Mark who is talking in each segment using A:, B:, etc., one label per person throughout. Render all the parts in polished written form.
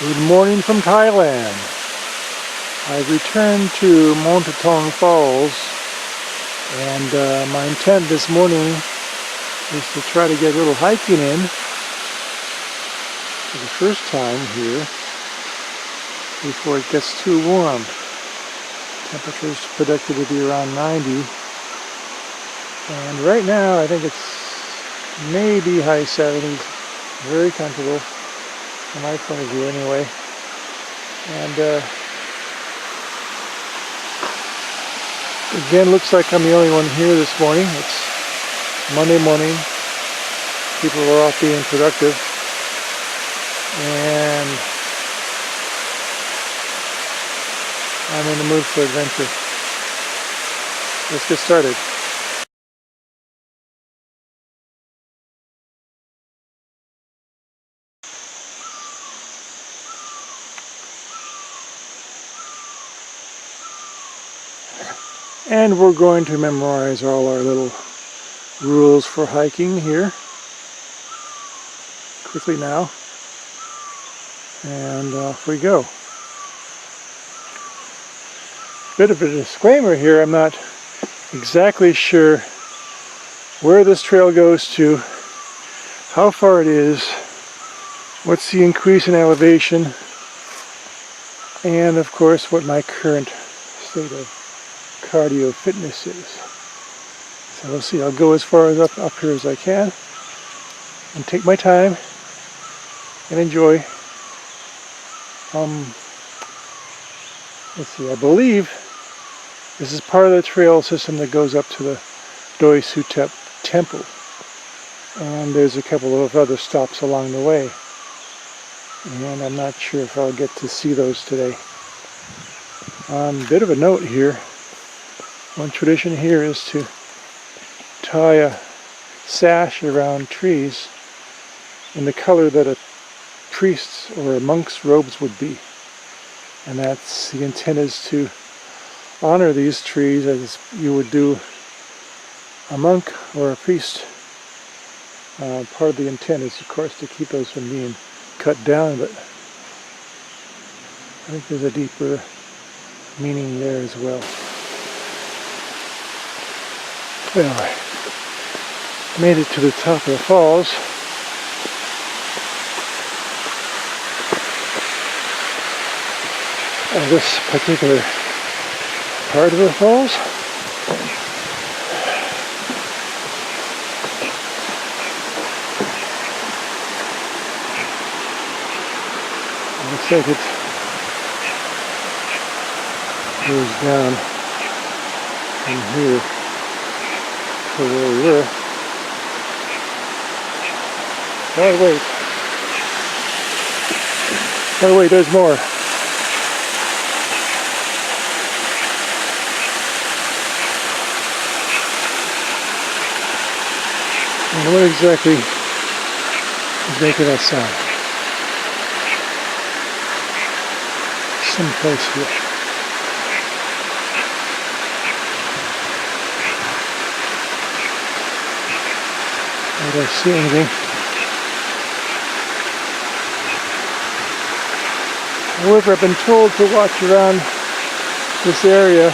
A: Good morning from Thailand. I've returned to Monta Than Falls, and my intent this morning is to try to get a little hiking in for the first time here before it gets too warm. Temperature's predicted to be around 90, and right now I think it's maybe high 70s. Very comfortable from my point of view anyway. And again, looks like I'm the only one here this morning. It's Monday morning. People are off being productive. And I'm in the mood for adventure. Let's get started. And we're going to memorize all our little rules for hiking here quickly now, and off we go. Bit of a disclaimer here, I'm not exactly sure where this trail goes to, how far it is, what's the increase in elevation, and of course what my current state of cardio fitness is. So we'll see. I'll go as far as up here as I can and take my time and enjoy. Let's see, I believe this is part of the trail system that goes up to the Doi Sutep temple, and there's a couple of other stops along the way, and I'm not sure if I'll get to see those today. Bit of a note here. One tradition here is to tie a sash around trees in the color that a priest's or a monk's robes would be. And that's the intent, is to honor these trees as you would do a monk or a priest. Part of the intent is, of course, to keep those from being cut down, but I think there's a deeper meaning there as well. Well, I made it to the top of the falls. This particular part of the falls. It looks like it goes down from here to where we were. Oh wait, there's more. And what exactly is making that sound? Someplace here. I don't see anything. However, I've been told to watch around this area.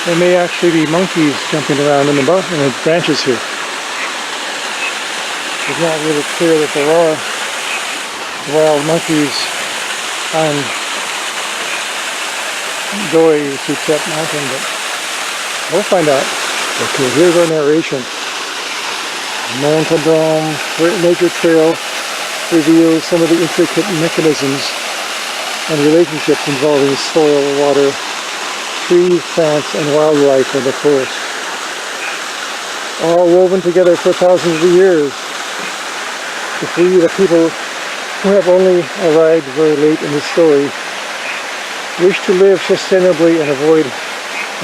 A: There may actually be monkeys jumping around in the branches here. It's not really clear that there are wild monkeys on Doi Sutep Mountain, but we'll find out. Okay, here's our narration. Monta Than Nature Trail reveals some of the intricate mechanisms and relationships involving soil, water, trees, plants, and wildlife in the forest. All woven together for thousands of years. If we, the people who have only arrived very late in the story, wish to live sustainably and avoid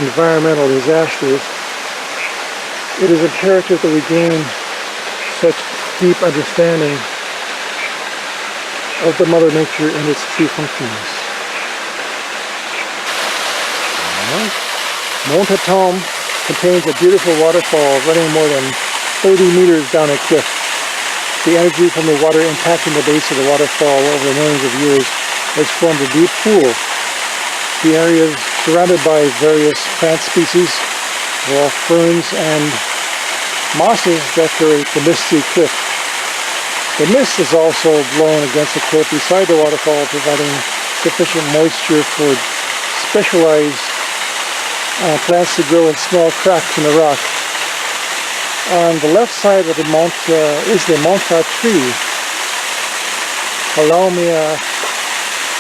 A: environmental disasters, it is imperative that we gain such deep understanding of the Mother Nature and its true functions. Monta Than contains a beautiful waterfall running more than 30 meters down a cliff. The energy from the water impacting the base of the waterfall over millions of years has formed a deep pool. The area is surrounded by various plant species, while ferns and mosses decorate the misty cliff. The mist is also blown against the cliff beside the waterfall, providing sufficient moisture for specialized plants to grow in small cracks in the rock. On the left side of the is the Monta tree, Halomia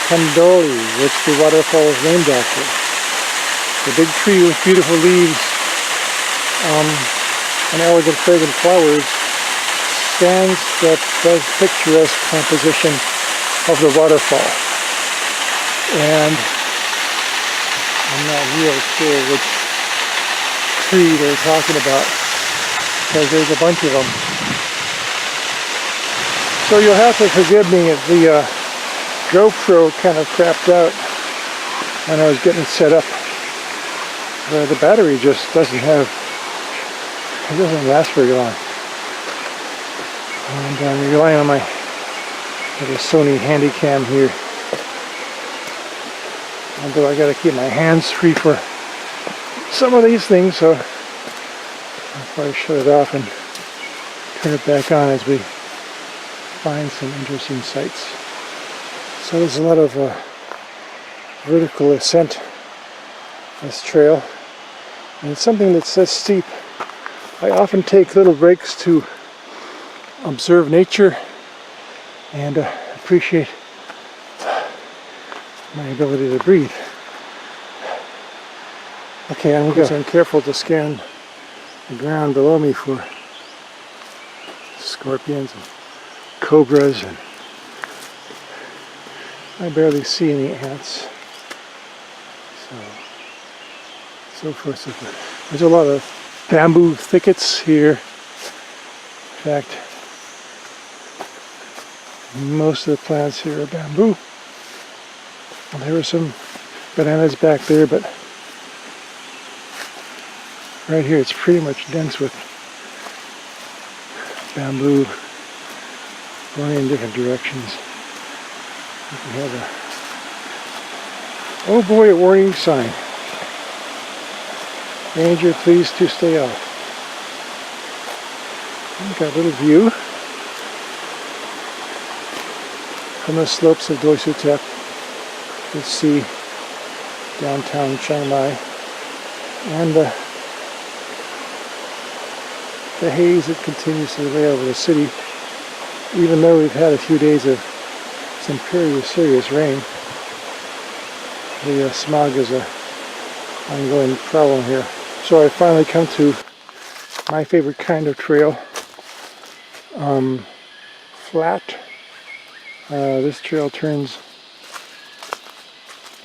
A: Candoli, which the waterfall is named after. The big tree with beautiful leaves and elegant fragrant flowers stands that picturesque composition of the waterfall. And I'm not real sure which tree they're talking about, because there's a bunch of them. So you'll have to forgive me if the GoPro kind of crapped out when I was getting set up. The battery just doesn't last very long. And I'm relying on my little Sony Handycam here. Although I gotta keep my hands free for some of these things, so I'll probably shut it off and turn it back on as we find some interesting sights. So there's a lot of vertical ascent this trail, and it's something that's so steep. I often take little breaks to observe nature and appreciate my ability to breathe. Okay, I'm going to be careful to scan the ground below me for scorpions and cobras, and I barely see any ants. So forth, so forth. There's a lot of bamboo thickets here. In fact, most of the plants here are bamboo. Well, there were some bananas back there, but right here it's pretty much dense with bamboo going in different directions. You can have oh boy, a warning sign. Ranger, please to stay off. We've got a little view from the slopes of Doi Suthep. You can see downtown Chiang Mai and the haze that continues to lay over the city, even though we've had a few days of some pretty serious rain. The smog is an ongoing problem here. So I finally come to my favorite kind of trail, flat. This trail turns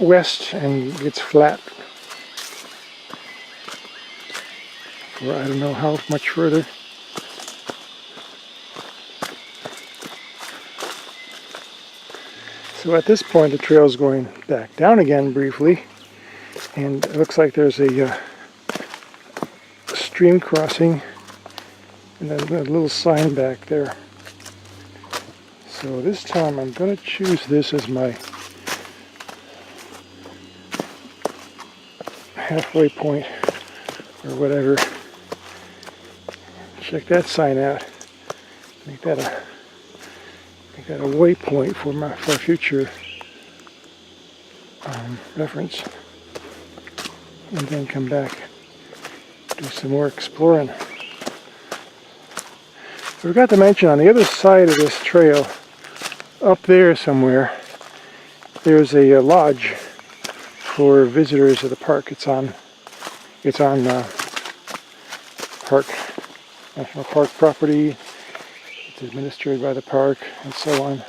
A: west and gets flat for I don't know how much further. So at this point the trail is going back down again briefly, and it looks like there's a stream crossing and then a little sign back there. So this time I'm going to choose this as my halfway point or whatever. Check that sign out. Make that a waypoint for future reference, and then come back, do some more exploring. I forgot to mention, on the other side of this trail, up there somewhere, there's a lodge for visitors of the park. It's on National Park property. It's administered by the park and so on.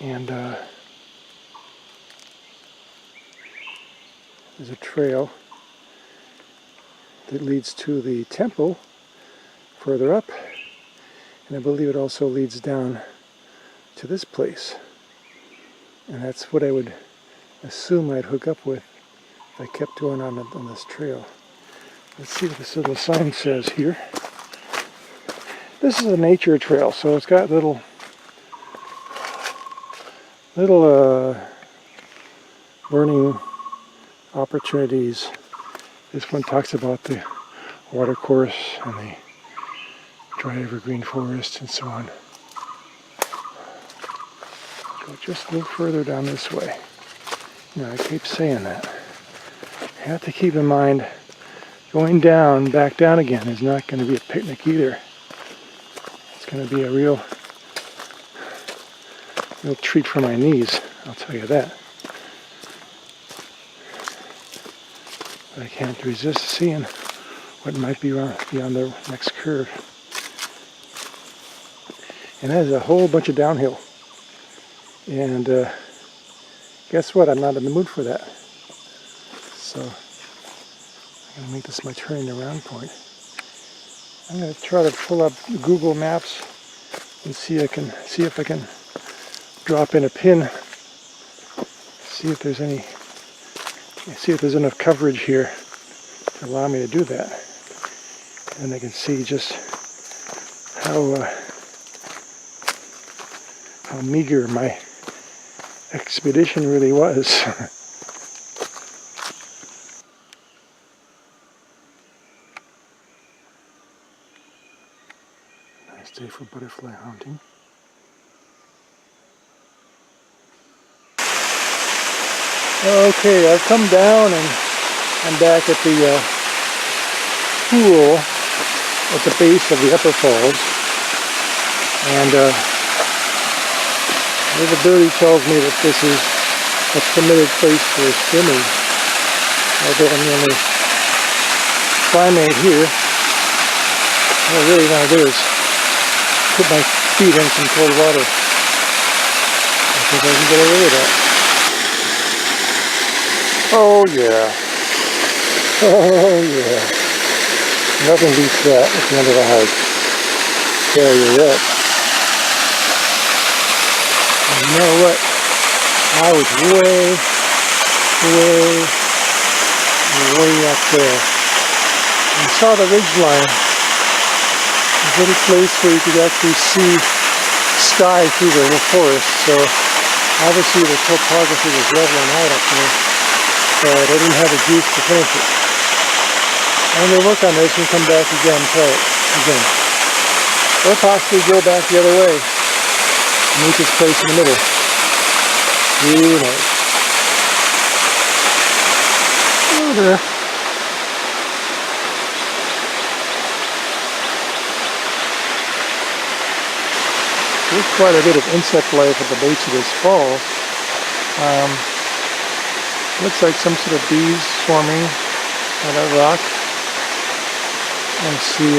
A: And there's a trail that leads to the temple further up, and I believe it also leads down to this place. And that's what I would assume I'd hook up with if I kept going on this trail. Let's see what this little sign says here. This is a nature trail, so it's got little learning opportunities. This one talks about the watercourse and the dry evergreen forest and so on. Go just a little further down this way. Now, I keep saying that. You have to keep in mind, going down, back down again is not going to be a picnic either. It's going to be a real treat for my knees, I'll tell you that. But I can't resist seeing what might be beyond the next curve. And that is a whole bunch of downhill. And guess what? I'm not in the mood for that. So I'm going to make this my turning around point. I'm going to try to pull up Google Maps and see if I can drop in a pin. See if there's enough coverage here to allow me to do that. And I can see just how meager my expedition really was. Nice day for butterfly hunting. Okay, I've come down and I'm back at the pool at the base of the upper falls. And the birdie tells me that this is a permitted place for swimming. Although I'm the only primate here, what I really want to do is put my feet in some cold water. I think I can get away with that. Oh yeah. Oh yeah. Nothing beats that at the end of a hike. Tell you that. And you know what? I was way up there. And saw the ridgeline. A little place where you could actually see sky through the forest. So obviously the topography was leveling out up there. But I didn't have the juice to finish it. I'm going to work on this and come back again, try it again. Or possibly go back the other way and meet this place in the middle. Who knows? Oh, there. There's quite a bit of insect life at the base of this fall. Looks like some sort of bees swarming on that rock. I see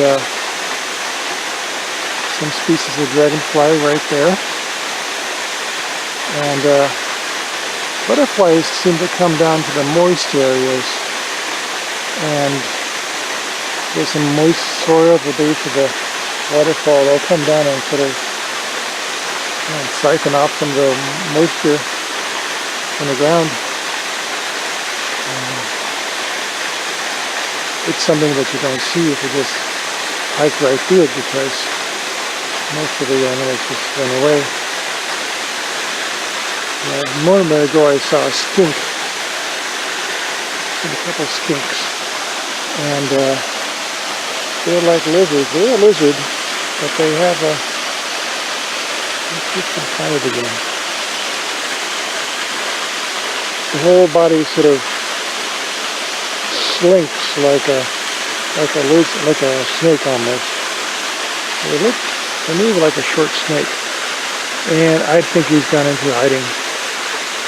A: some species of dragonfly right there. And butterflies seem to come down to the moist areas. And there's some moist soil at the base of the waterfall. They'll come down and sort of siphon off some of the moisture from the ground. It's something that you don't see if you just hike right through it, because most of the animals just run away. A moment ago I saw a skink, a couple skinks, and they're like lizards. They're a lizard, but they have a... Let's get them fired again. The whole body sort of slinks like a snake almost. They move like a short snake. And I think he's gone into hiding.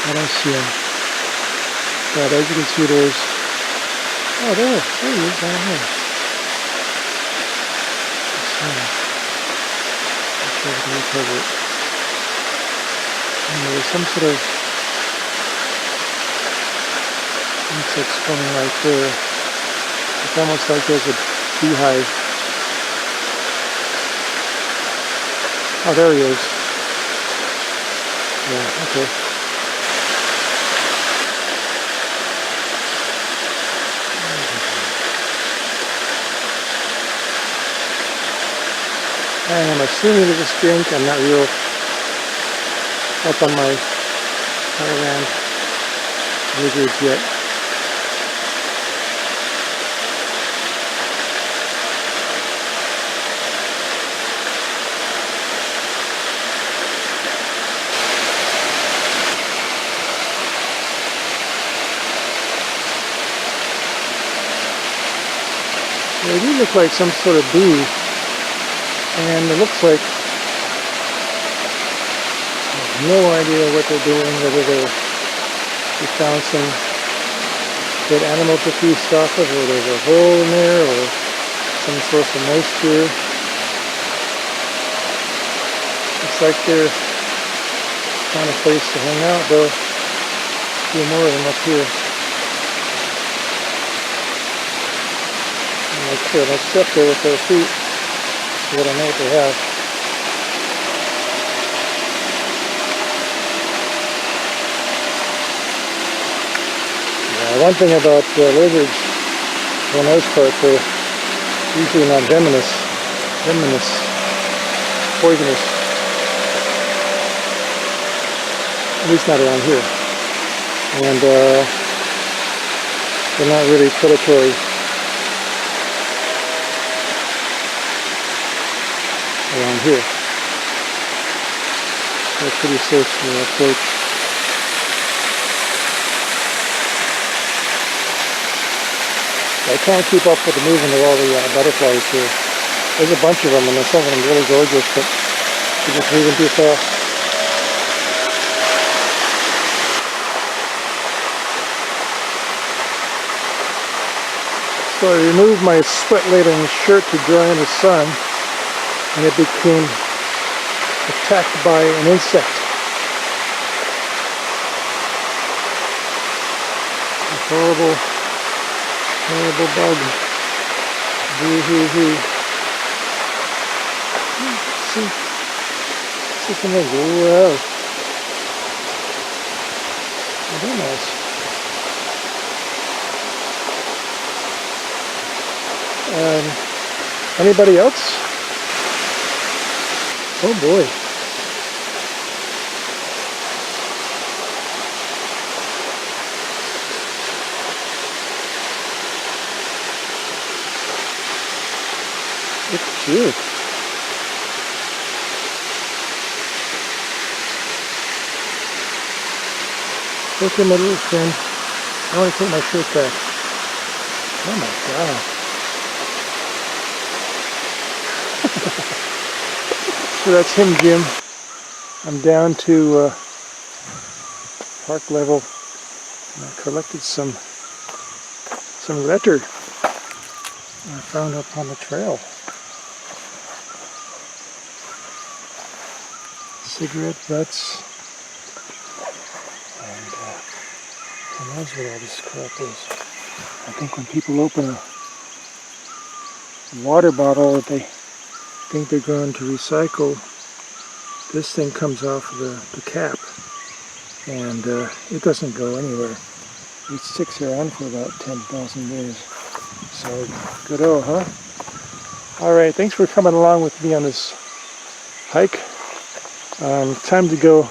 A: I don't see him. But as you can see, there's... Oh, there he is down here. Let's see if I can recover it. And there's some sort of insects swimming right there. It's almost like there's a beehive. Oh, there he is. Yeah, okay. And I'm assuming that this drink, I'm not real up on my Thailand lizards yet. They do look like some sort of bee, and it looks like I have no idea what they're doing, whether they found some dead animal to feast off of, or there's a hole in there, or some source of moisture. Looks like they're found a place to hang out, though. A few more of them up here. Let's sit there with their feet, see what I know what they have. One thing about lizards, for the most part, they're usually not poisonous. At least not around here. And they're not really predatory around here. They're pretty safe to approach. I can't keep up with the movement of all the butterflies here. There's a bunch of them, and some of them really gorgeous, but they're just moving too fast. So I removed my sweat-laden shirt to dry in the sun, and it became attacked by an insect. A horrible bug. Boo-hoo-hoo. See some legs. Whoa. Very nice. Anybody else? Oh boy. Look at you. Okay, my little friend. I want to put my shirt back. Oh my God. So that's him, Jim. I'm down to park level. And I collected some letter I found up on the trail. Cigarette butts, and who knows what all this crap is. I think when people open a water bottle that they think they're going to recycle, this thing comes off the cap, and it doesn't go anywhere. It sticks around for about 10,000 years. So, good-o, huh? Alright, thanks for coming along with me on this hike. Time to go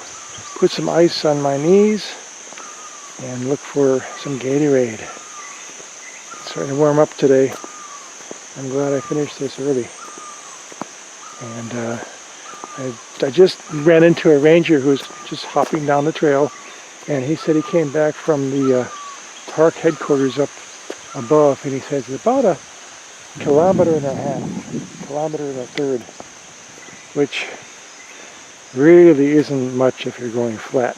A: put some ice on my knees and look for some Gatorade. It's starting to warm up today. I'm glad I finished this early. And I just ran into a ranger who was just hopping down the trail, and he said he came back from the park headquarters up above, and he says it's about 1.5 kilometers, 1.5 kilometers, which really isn't much if you're going flat.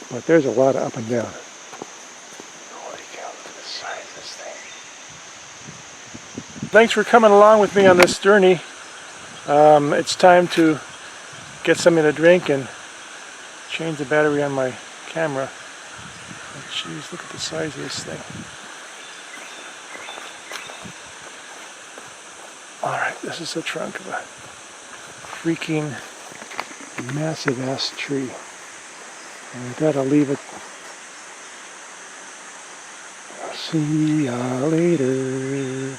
A: But there's a lot of up and down. Holy cow, look at the size of this thing. Thanks for coming along with me on this journey. It's time to get something to drink and change the battery on my camera. But geez, look at the size of this thing. Alright, this is the trunk of a freaking massive ass tree. And we gotta leave it. See ya later.